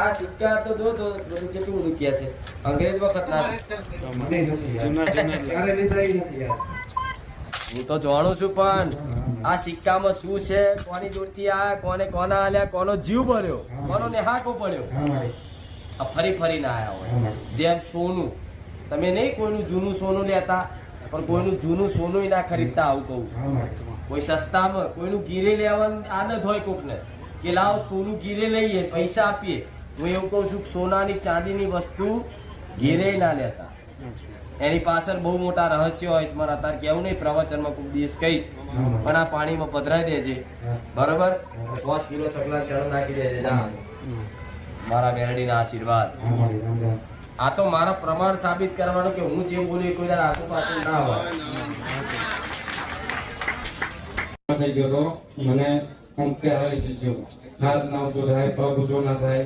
આ સિક્કા તો જો તો બધું કેટલું બધું કહે છે અંગ્રેજ વખતના હું તો જાણું છું પણ આ સિક્કામાં શું છે, કોની જોડથી આયા, કોને કોના આલ્યા, કોનો જીવ ભર્યો, કોનો નેહાકો પડ્યો, આ ફરી ફરીને આયા હોય. જેમ સોનું, તમે નહીં કોઈનું જૂનું સોનું લેતા, પણ કોઈનું જૂનું સોનું ના ખરીદતા. આવું કહું, કોઈ સસ્તામાં કોઈનું ગીરે લેવાની આદત હોય કોકને કે લાવ સોનું ગીરે લઈએ, પૈસા આપીએ. હું એવું કહું છું કે સોનાની ચાંદીની વસ્તુ ગીરે ના લેતા. એની પાછળ બહુ મોટા રહસ્ય હોય છે. મારે અત્યારે કેવું નહીં, પ્રવચનમાં કોઈ દિવસ કહીશ, પણ આ પાણીમાં પધરાઈ દેજે, બરોબર? 5 કિલો સકલા ચણ નાખી દેજે. મારા મેરડીના આશીર્વાદ. આ તો મારા પ્રમાણ સાબિત કરવાનું કે હું જે બોલું એ કોઈ દર આખું પાછું ના હોય. મને અમુક હાથ ના ઊંચો થાય, પગ ઊંચો ના થાય,